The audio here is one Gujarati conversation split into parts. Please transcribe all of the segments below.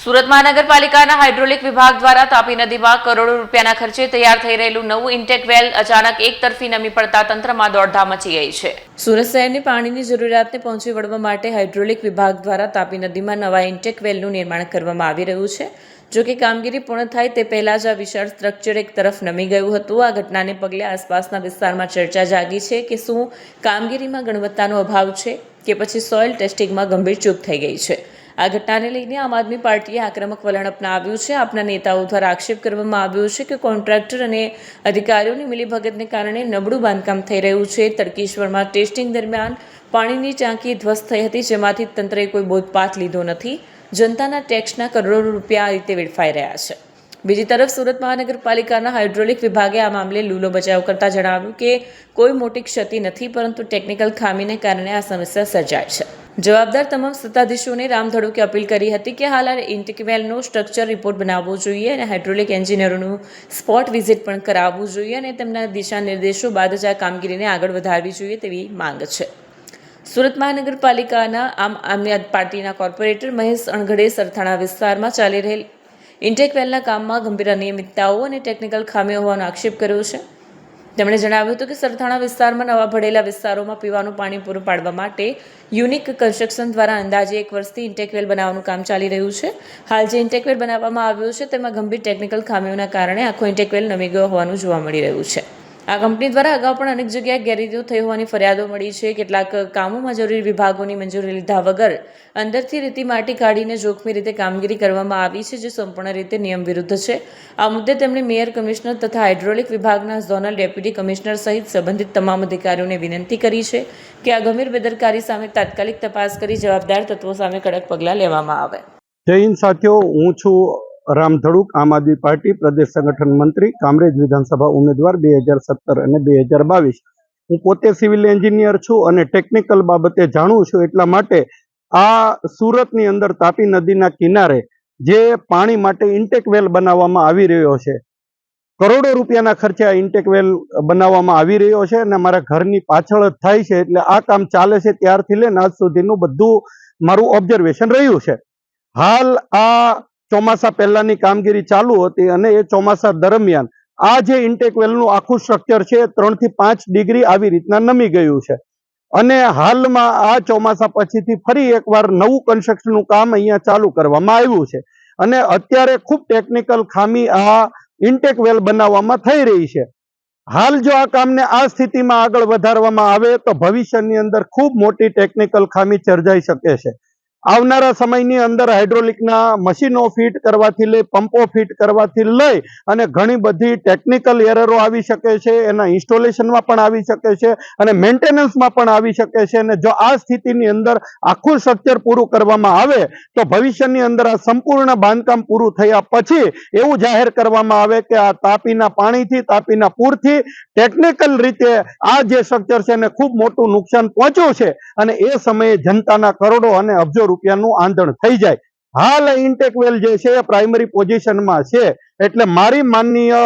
સુરત મહાનગરપાલિકાના હાઇડ્રોલિક વિભાગ દ્વારા તાપી નદીમાં કરોડો રૂપિયાના ખર્ચે તૈયાર થઈ રહેલું નવું ઇન્ટેક વેલ અચાનક એક તરફી નમી પડતા તંત્રમાં દોડધામ મચી ગઈ છે। સુરત શહેરની પાણીની જરૂરિયાતને પહોંચી વળવા માટે હાઇડ્રોલિક વિભાગ દ્વારા તાપી નદીમાં નવા ઇન્ટેક વેલનું નિર્માણ કરવામાં આવી રહ્યું છે। જો કે કામગીરી પૂર્ણ થાય તે પહેલા જ આ વિશાળ સ્ટ્રક્ચર એક તરફ નમી ગયું હતું। આ ઘટનાને પગલે આસપાસના વિસ્તારમાં ચર્ચા જાગી છે કે શું કામગીરીમાં ગુણવત્તાનો અભાવ છે કે પછી સોઇલ ટેસ્ટિંગમાં ગંભીર ચૂક થઈ ગઈ છે। આ ઘટનાને લઈને આમ આદમી પાર્ટીએ આક્રમક વલણ અપનાવ્યું છે। આપના નેતાઓ દ્વારા આક્ષેપ કરવામાં આવ્યો છે કે કોન્ટ્રાક્ટર અને અધિકારીઓની મિલીભગતને કારણે નબળું બાંધકામ થઈ રહ્યું છે। તડકેશ્વરમાં ટેસ્ટિંગ દરમિયાન પાણીની ટાંકી ધ્વસ્ત થઈ હતી, જેમાંથી તંત્રએ કોઈ બોધપાઠ લીધો નથી। જનતાના ટેક્સના કરોડો રૂપિયા આ રીતે વેડફાઈ રહ્યા છે। બીજી તરફ સુરત મહાનગરપાલિકાના હાઇડ્રોલિક વિભાગે આ મામલે લૂલો બચાવ કરતા જણાવ્યું કે કોઈ મોટી ક્ષતિ નથી, પરંતુ ટેકનિકલ ખામીને કારણે આ સમસ્યા સર્જાય છે। જવાબદાર તમામ સત્તાધીશોને રામધડુકે અપીલ કરી હતી કે હાલ ઇન્ટેક વેલનો સ્ટ્રક્ચર રિપોર્ટ બનાવવો જોઈએ અને હાઇડ્રોલિક એન્જિનિયરોનું સ્પોટ વિઝિટ પણ કરાવવું જોઈએ અને તેમના દિશા નિર્દેશો બાદ જ આ કામગીરીને આગળ વધારવી જોઈએ તેવી માંગ છે। સુરત મહાનગરપાલિકાના આમ આદમી પાર્ટીના કોર્પોરેટર મહેશ અણઘડે સરથાણા વિસ્તારમાં ચાલી રહેલ ઇન્ટેક વેલના કામમાં ગંભીર અનિયમિતતાઓ અને ટેકનિકલ ખામીઓ હોવાનો આક્ષેપ કર્યો છે। તેમણે જણાવ્યું હતું કે સરથાણા વિસ્તારમાં નવા ભળેલા વિસ્તારોમાં પીવાનું પાણી પૂરું પાડવા માટે યુનિક કન્સ્ટ્રક્શન દ્વારા અંદાજે 1 વર્ષથી ઇન્ટેક વેલ બનાવવાનું કામ ચાલી રહ્યું છે। હાલ જે ઇન્ટેક વેલ બનાવવામાં આવ્યો છે તેમાં ગંભીર ટેકનિકલ ખામીઓના કારણે આખો ઇન્ટેક વેલ નમી ગયો હોવાનું જોવા મળી રહ્યું છે। આ કંપની દ્વારા અગાઉ પણ અનેક જગ્યાએ ગેરરીતિઓ થઈ હોવાની ફરિયાદો મળી છે। કેટલાક કામોમાં જરૂરી વિભાગોની મંજૂરી લીધા વગર અંદરથી રેતી માટી કાઢીને જોખમી રીતે કામગીરી કરવામાં આવી છે, જે સંપૂર્ણ રીતે નિયમ વિરુદ્ધ છે। આ મુદ્દે તેમણે મેયર, કમિશનર તથા હાઇડ્રોલિક વિભાગના ઝોનલ ડેપ્યુટી કમિશનર સહિત સંબંધિત તમામ અધિકારીઓને વિનંતી કરી છે કે આ ગંભીર બેદરકારી સામે તાત્કાલિક તપાસ કરી જવાબદાર તત્વો સામે કડક પગલાં લેવામાં આવે। જય હિન્દ સાથીઓ, હું છું રામધડુક, આમ આદમી પાર્ટી પ્રદેશ સંગઠન મંત્રી, કામરેજ વિધાનસભા ઉમેદવાર 2017 અને 2022। હું પોતે સિવિલ એન્જિનિયર છું અને ટેકનિકલ બાબતે જાણું છું। એટલા માટે આ સુરતની અંદર તાપી નદીના કિનારે જે પાણી માટે ઇન્ટેક વેલ બનાવવામાં આવી રહ્યો છે, કરોડો રૂપિયાના ખર્ચે આ ઇન્ટેક વેલ બનાવવામાં આવી રહ્યો છે અને મારા ઘરની પાછળ જ થાય છે। એટલે આ કામ ચાલે છે ત્યારથી લઈને આજ સુધીનું બધું મારું ઓબ્ઝર્વેશન રહ્યું છે। હાલ આ ચોમાસા પહેલાની કામગીરી ચાલુ હતી અને એ ચોમાસા દરમિયાન આ જે ઇન્ટેક વેલનું આખું સ્ટ્રક્ચર છે 3 થી 5 ડિગ્રી આવી રીતના નમી ગયું છે અને હાલમાં આ ચોમાસા પછીથી ફરી એકવાર નવું કન્સ્ટ્રક્શનનું કામ અહીંયા ચાલુ કરવામાં આવ્યું છે અને અત્યારે ખૂબ ટેકનિકલ ખામી આ ઇન્ટેક વેલ બનાવવામાં થઈ રહી છે। હાલ જો આ કામને આ સ્થિતિમાં આગળ વધારવામાં આવે તો ભવિષ્યની અંદર ખૂબ મોટી ટેકનિકલ ખામી સર્જાઈ શકે છે। આવનારા સમયની અંદર હાઇડ્રોલિકના મશીનો ફિટ કરવાથી લઈ, પંપો ફિટ કરવાથી લઈ અને ઘણી બધી ટેકનિકલ એરરો આવી શકે છે, એના ઇન્સ્ટોલેશનમાં પણ આવી શકે છે અને મેન્ટેનન્સમાં પણ આવી શકે છે। અને જો આ સ્થિતિની અંદર આખું સ્ટ્રક્ચર પૂરું કરવામાં આવે તો ભવિષ્યની અંદર આ સંપૂર્ણ બાંધકામ પૂરું થયા પછી એવું જાહેર કરવામાં આવે કે આ તાપીના પાણીથી, તાપીના પૂરથી ટેકનિકલ રીતે આ જે સ્ટ્રક્ચર છે એને ખૂબ મોટું નુકસાન પહોંચ્યું છે અને એ સમયે જનતાના કરોડો અને અબજો રૂપિયાનું આંધણ થઈ જાય। હાલ ઇન્ટેક વેલ જે છે એ પ્રાઇમરી પોઝિશનમાં છે। એટલે મારી માનનીય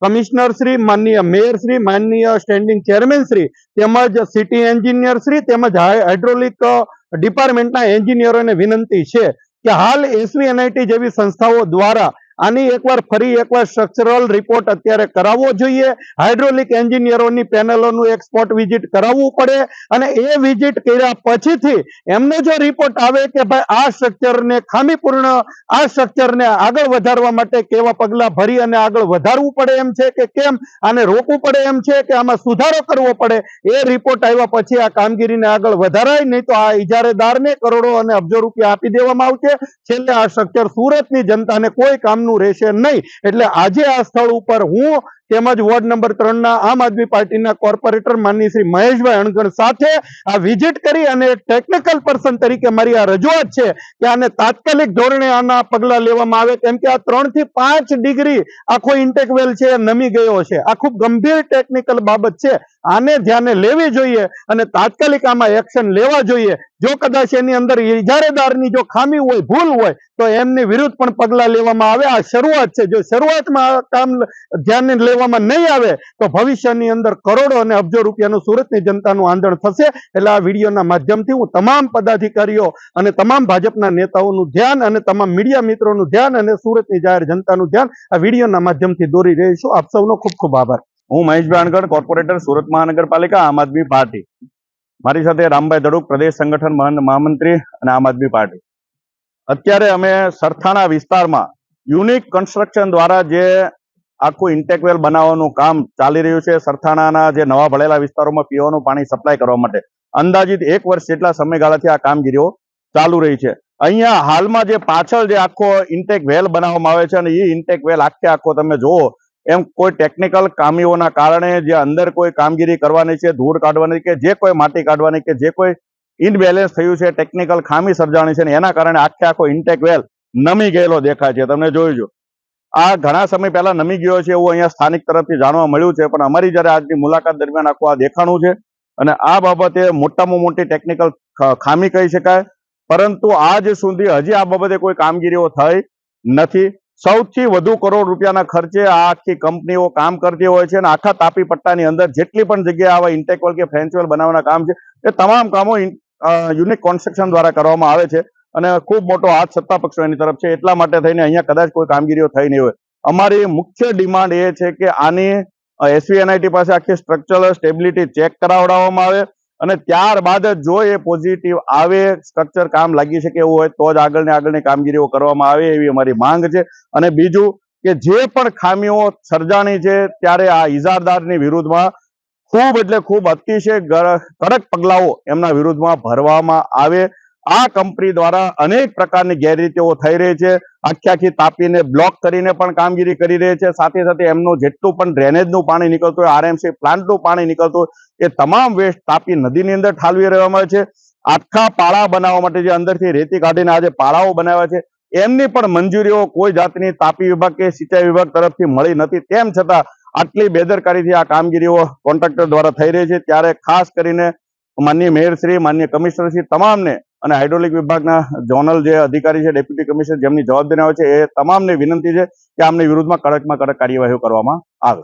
કમિશનર શ્રી, માનનીય મેયર શ્રી, માનનીય સ્ટેન્ડિંગ ચેરમેન શ્રી તેમજ સિટી એન્જિનિયર શ્રી તેમજ હાઇડ્રોલિક ડિપાર્ટમેન્ટના એન્જિનિયરોને વિનંતી છે કે હાલ SVNIT જેવી સંસ્થાઓ દ્વારા આની ફરી એકવાર સ્ટ્રક્ચરલ રિપોર્ટ અત્યારે કરાવવો જોઈએ। હાઇડ્રોલિક એન્જિનિયરોની પેનલોનું એક સ્પોટ વિઝિટ કરાવવું પડે અને એ વિઝિટ કર્યા પછીથી એમનો જો રિપોર્ટ આવે કે ભાઈ આ સ્ટ્રક્ચરને ખામીપૂર્ણ, આ સ્ટ્રક્ચરને આગળ વધારવા માટે કેવા પગલાં ભરી અને આગળ વધારવું પડે એમ છે કે કેમ, આને રોકવું પડે એમ છે કે આમાં સુધારો કરવો પડે, એ રિપોર્ટ આવ્યા પછી આ કામગીરીને આગળ વધારાય, નહીં તો આ ઇજારેદારને કરોડો અને અબજો રૂપિયા આપી દેવામાં આવશે। છેલ્લે આ સ્ટ્રક્ચર સુરતની જનતાને કોઈ કામનું રહેશે નહીં। એટલે આજે આ સ્થળ ઉપર હું તેમજ વોર્ડ નંબર 3 ના આમ આદમી પાર્ટીના કોર્પોરેટર માનની શ્રી મહેશભાઈ અણગણ સાથે આ વિઝિટ કરી અને ટેકનિકલ પર્સન તરીકે મારી આ રજૂઆત છે કે આને તાત્કાલિક ધોરણે આના પગલાં લેવામાં આવે, કેમ કે આ 3 થી 5 ડિગ્રી આખો ઇન્ટેક વેલ છે નમી ગયો છે। આ ખૂબ ગંભીર ટેકનિકલ બાબત છે, આને ધ્યાને લેવી જોઈએ અને તાત્કાલિક આમાં એક્શન લેવા જોઈએ। જો કદાચ એની અંદર ઇજારેદારની જો ખામી હોય, ભૂલ હોય તો એમની વિરુદ્ધ પણ પગલાં લેવામાં આવે। આ શરૂઆત છે, જો શરૂઆતમાં કામ ધ્યાને લેવા કરવામાં નહીં આવે તો ભવિષ્યની અંદર કરોડો અને અબજો રૂપિયાનું સુરતની જનતાનું આંદોલન થશે. એટલે આ વિડીયોના માધ્યમથી હું તમામ પદાધિકારીઓ અને તમામ ભાજપના નેતાઓનું ધ્યાન અને તમામ મીડિયા મિત્રોનું ધ્યાન અને સુરતની જાહેર જનતાનું ધ્યાન આ વિડીયોના માધ્યમથી દોરી રહી છું. આપ સૌનો ખૂબ ખૂબ આભાર. હું મહેશભાઈ અણગણ, કોર્પોરેટર, સુરત મહાનગરપાલિકા, આમ આદમી પાર્ટી. મારી સાથે રામભાઈ ધડુક, પ્રદેશ સંગઠન મહામંત્રી અને આમ આદમી પાર્ટી. અત્યારે અમે સરથાણા વિસ્તારમાં યુનિક કન્સ્ટ્રક્શન દ્વારા જે આખું ઇન્ટેકવેલ બનાવવાનું કામ ચાલી રહ્યું છે, સરથાણાના જે નવા ભળેલા વિસ્તારોમાં પીવાનું પાણી સપ્લાય કરવા માટે અંદાજિત 1 વર્ષ જેટલા સમયગાળાથી આ કામગીરીઓ ચાલુ રહી છે. અહીંયા હાલમાં જે પાછળ જે આખો ઇન્ટેક વેલ બનાવવામાં આવે છે અને એ ઇન્ટેક વેલ આખો તમે જુઓ એમ કોઈ ટેકનિકલ ખામીઓના કારણે જે અંદર કોઈ કામગીરી કરવાની છે, ધૂળ કાઢવાની કે જે કોઈ માટી કાઢવાની કે જે કોઈ ઇનબેલેન્સ થયું છે, ટેકનિકલ ખામી સર્જાણી છે, એના કારણે આખો ઇન્ટેક વેલ નમી ગયેલો દેખાય છે. તમે જોઈજો આ ઘણા સમય પહેલા નમી ગયો છે એવું અહીંયા સ્થાનિક તરફથી જાણવા મળ્યું છે, પણ અમારી જયારે આજની મુલાકાત દરમિયાન આખું આ દેખાણું છે અને આ બાબતે મોટામાં મોટી ટેકનિકલ ખામી કહી શકાય. પરંતુ આજ સુધી હજી આ બાબતે કોઈ કામગીરીઓ થઈ નથી. સૌથી વધુ કરોડ રૂપિયાના ખર્ચે આ આખી કંપનીઓ કામ કરતી હોય છે અને આખા તાપી પટ્ટાની અંદર જેટલી પણ જગ્યાએ આવા ઇન્ટેકવેલ કે ફ્રેન્ચવેલ બનાવવાના કામ છે એ તમામ કામો યુનિક કન્સ્ટ્રક્શન દ્વારા કરવામાં આવે છે અને ખૂબ મોટો હાથ સત્તા પક્ષો એની તરફ છે. એટલા માટે થઈને અહીંયા કદાચ કોઈ કામગીરીઓ થઈ નહીં હોય. અમારી મુખ્ય ડિમાન્ડ એ છે કે આની SVNIT પાસે આખી સ્ટ્રક્ચરલ સ્ટેબિલિટી ચેક કરાવડાવવામાં આવે અને ત્યારબાદ જો એ પોઝિટિવ આવે, સ્ટ્રક્ચર કામ લાગી શકે એવું હોય તો જ આગળની કામગીરીઓ કરવામાં આવે એવી અમારી માંગ છે. અને બીજું કે જે પણ ખામીઓ સર્જાણી છે ત્યારે આ ઇજારદારની વિરુદ્ધમાં ખૂબ એટલે ખૂબ અતિશય કડક પગલાઓ એમના વિરુદ્ધમાં ભરવામાં આવે. આ કંપની દ્વારા અનેક પ્રકારની ગેરરીતિઓ થઈ રહી છે. આખી તાપીને બ્લોક કરીને પણ કામગીરી કરી રહી છે. સાથે સાથે એમનું જેટલું પણ ડ્રેનેજનું પાણી નીકળતું હોય, RMC પ્લાન્ટનું પાણી નીકળતું હોય એ તમામ વેસ્ટ તાપી નદીની અંદર ઠાલવી રહેવામાં આવે છે. આખા પાળા બનાવવા માટે જે અંદરથી રેતી કાઢીને આજે પાળાઓ બનાવ્યા છે એમની પણ મંજૂરીઓ કોઈ જાતની તાપી વિભાગ કે સિંચાઈ વિભાગ તરફથી મળી નથી. તેમ છતાં આટલી બેદરકારીથી આ કામગીરીઓ કોન્ટ્રાક્ટર દ્વારા થઈ રહી છે. ત્યારે ખાસ કરીને માનનીય મેયરશ્રી, માનનીય કમિશનરશ્રી તમામને અને હાઇડ્રોલિક વિભાગના ઝોનલ જે અધિકારી છે, ડેપ્યુટી કમિશનર જેમની જવાબદારી આવે છે એ તમામને વિનંતી છે કે આમની વિરુદ્ધમાં કડકમાં કડક કાર્યવાહીઓ કરવામાં આવે.